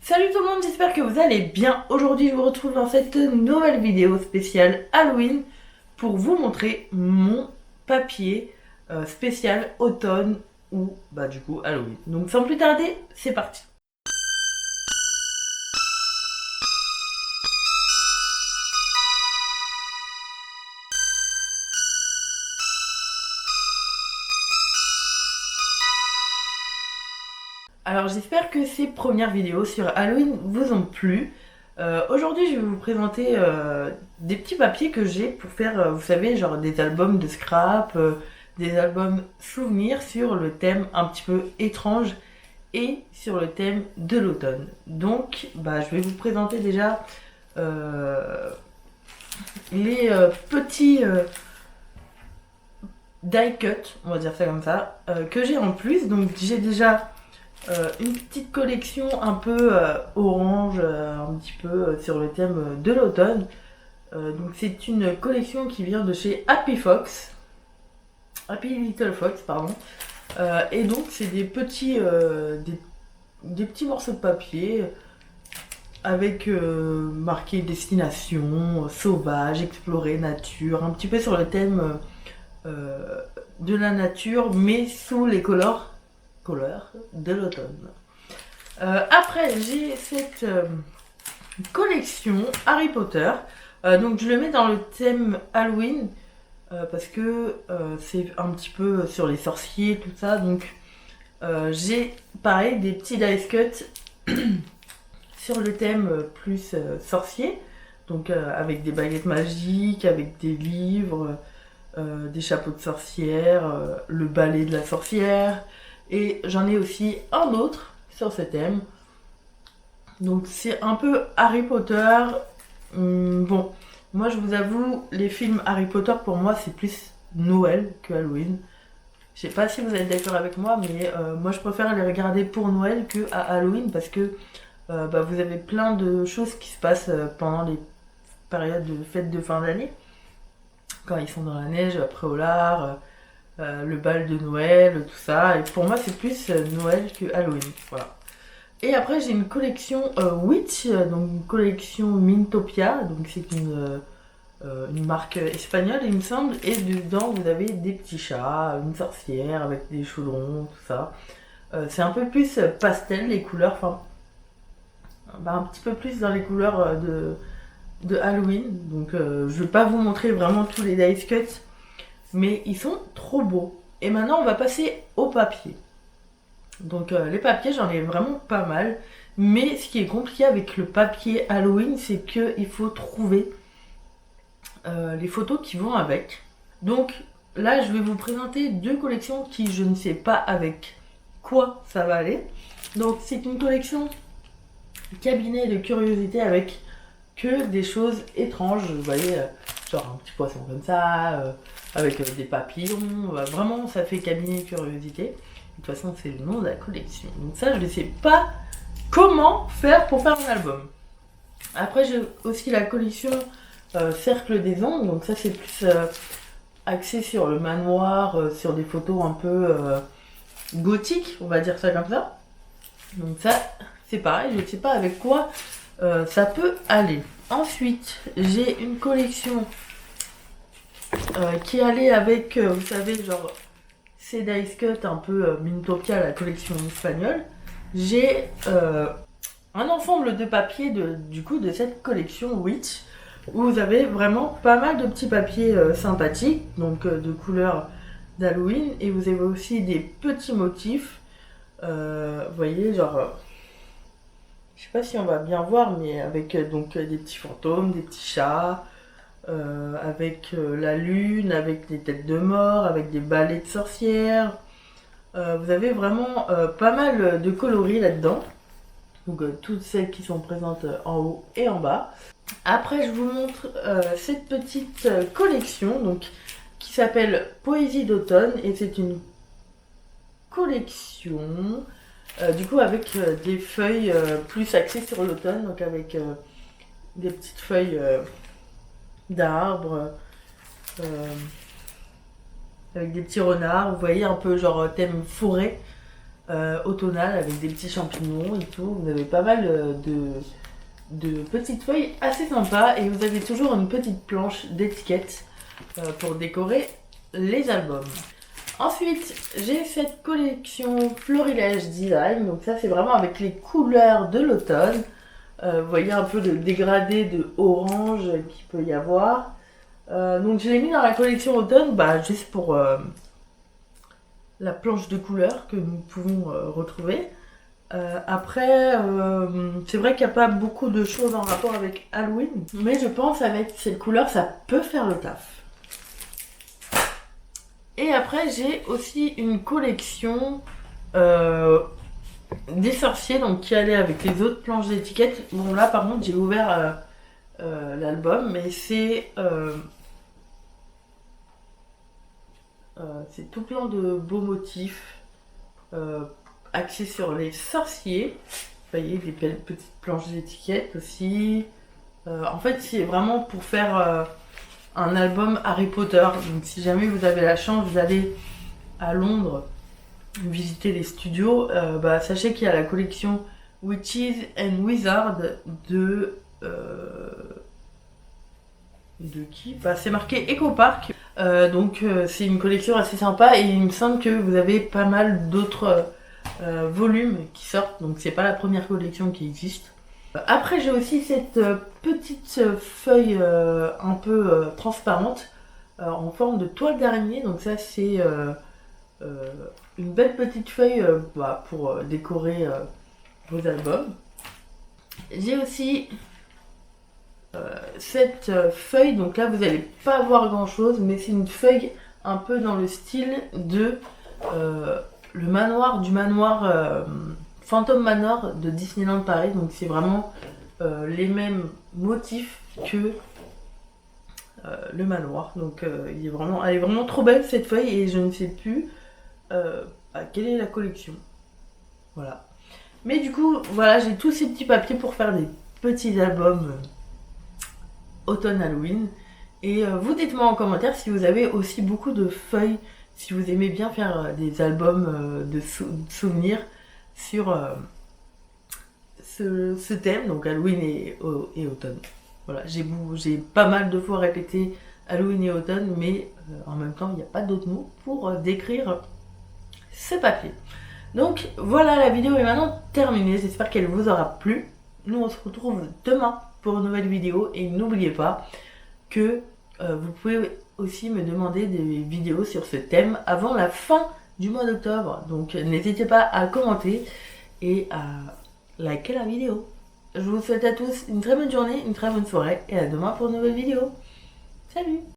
Salut tout le monde, j'espère que vous allez bien. Aujourd'hui, je vous retrouve dans cette nouvelle vidéo spéciale Halloween pour vous montrer mon papier spécial automne ou du coup Halloween. Donc sans plus tarder, c'est parti. Alors j'espère que ces premières vidéos sur Halloween vous ont plu. Aujourd'hui je vais vous présenter des petits papiers que j'ai pour faire, vous savez, genre des albums de scrap, des albums souvenirs sur le thème un petit peu étrange et sur le thème de l'automne. Donc je vais vous présenter déjà les petits die cut, on va dire ça comme ça, que j'ai en plus. Donc j'ai déjà une petite collection un peu orange, un petit peu sur le thème de l'automne. Donc c'est une collection qui vient de chez Happy Little Fox, pardon. Et donc c'est des petits morceaux de papier avec marqué destination, sauvage, explorer, nature, un petit peu sur le thème de la nature, mais sous les couleurs de l'automne. Après, j'ai cette collection Harry Potter. Donc je le mets dans le thème Halloween parce que c'est un petit peu sur les sorciers, tout ça. Donc j'ai pareil des petits dice cut sur le thème plus sorcier. Donc avec des baguettes magiques, avec des livres, des chapeaux de sorcière, le balai de la sorcière. Et j'en ai aussi un autre sur ce thème. Donc c'est un peu Harry Potter. Bon, moi je vous avoue, les films Harry Potter pour moi c'est plus Noël que Halloween. Je sais pas si vous êtes d'accord avec moi, mais moi je préfère les regarder pour Noël que à Halloween parce que vous avez plein de choses qui se passent pendant les périodes de fêtes de fin d'année. Quand ils sont dans la neige, après au lard. Le bal de Noël, tout ça. Et pour moi, c'est plus Noël que Halloween. Voilà. Et après, j'ai une collection Witch, donc une collection Mintopia. Donc, c'est une marque espagnole, il me semble. Et dedans, vous avez des petits chats, une sorcière avec des chaudrons, tout ça. C'est un peu plus pastel, les couleurs. Enfin, un petit peu plus dans les couleurs de Halloween. Donc, je vais pas vous montrer vraiment tous les dice cuts. Mais ils sont trop beaux. Et maintenant, on va passer au papier. Donc les papiers, j'en ai vraiment pas mal. Mais ce qui est compliqué avec le papier Halloween, c'est qu'il faut trouver les photos qui vont avec. Donc là, je vais vous présenter deux collections qui je ne sais pas avec quoi ça va aller. Donc c'est une collection cabinet de curiosité avec que des choses étranges. Vous voyez, genre un petit poisson comme ça, avec des papillons. Vraiment, ça fait cabinet de curiosité. De toute façon, c'est le nom de la collection. Donc ça, je ne sais pas comment faire pour faire un album. Après, j'ai aussi la collection Cercle des Ongles. Donc ça, c'est plus axé sur le manoir, sur des photos un peu gothiques, on va dire ça comme ça. Donc ça, c'est pareil, je ne sais pas avec quoi ça peut aller. Ensuite, j'ai une collection qui allait avec, vous savez, genre ces dice cut un peu Mintopia, la collection espagnole. J'ai un ensemble de papiers du coup de cette collection Witch, où vous avez vraiment pas mal de petits papiers sympathiques, donc de couleurs d'Halloween, et vous avez aussi des petits motifs. Vous voyez, genre, je sais pas si on va bien voir, mais avec donc des petits fantômes, des petits chats, avec la lune, avec des têtes de mort, avec des balais de sorcières. Vous avez vraiment pas mal de coloris là-dedans. Donc toutes celles qui sont présentes en haut et en bas. Après, je vous montre cette petite collection donc, qui s'appelle Poésie d'automne. Et c'est une collection du coup avec des feuilles plus axées sur l'automne. Donc avec des petites feuilles d'arbres. Avec des petits renards, vous voyez, un peu genre thème forêt. automnale avec des petits champignons et tout. Vous avez pas mal de petites feuilles assez sympas et vous avez toujours une petite planche d'étiquette pour décorer les albums. Ensuite, j'ai cette collection Florilège Design. Donc ça, c'est vraiment avec les couleurs de l'automne. Vous voyez un peu le dégradé de orange qu'il peut y avoir. Donc je l'ai mis dans la collection automne, juste pour la planche de couleurs que nous pouvons retrouver. Après, c'est vrai qu'il n'y a pas beaucoup de choses en rapport avec Halloween, mais je pense avec cette couleur, ça peut faire le taf. Et après, j'ai aussi une collection des sorciers, donc qui allait avec les autres planches d'étiquette. Bon là, par contre, j'ai ouvert l'album, mais c'est tout plein de beaux motifs axés sur les sorciers. Vous voyez, des belles petites planches d'étiquette aussi. En fait, c'est vraiment pour faire un album Harry Potter. Donc si jamais vous avez la chance d'aller à Londres visiter les studios, sachez qu'il y a la collection Witches and Wizards de qui c'est marqué Eco Park. Donc c'est une collection assez sympa et il me semble que vous avez pas mal d'autres volumes qui sortent. Donc c'est pas la première collection qui existe. Après, j'ai aussi cette petite feuille un peu transparente en forme de toile d'araignée. Donc ça, c'est une belle petite feuille pour décorer vos albums. J'ai aussi cette feuille. Donc là, vous n'allez pas voir grand-chose, mais c'est une feuille un peu dans le style de le manoir Phantom Manor de Disneyland Paris. Donc c'est vraiment les mêmes motifs que le manoir. Donc elle est vraiment trop belle cette feuille et je ne sais plus quelle est la collection. Voilà. Mais du coup, voilà, j'ai tous ces petits papiers pour faire des petits albums automne Halloween. Et vous dites-moi en commentaire si vous avez aussi beaucoup de feuilles, si vous aimez bien faire des albums de souvenirs sur ce thème, donc Halloween et automne. Voilà, j'ai pas mal de fois répété Halloween et automne, mais en même temps, il n'y a pas d'autres mots pour décrire ce papier. Donc voilà, la vidéo est maintenant terminée, j'espère qu'elle vous aura plu. Nous, on se retrouve demain pour une nouvelle vidéo, et n'oubliez pas que vous pouvez aussi me demander des vidéos sur ce thème avant la fin du mois d'octobre. Donc n'hésitez pas à commenter et à liker la vidéo. Je vous souhaite à tous une très bonne journée, une très bonne soirée et à demain pour une nouvelle vidéo. Salut!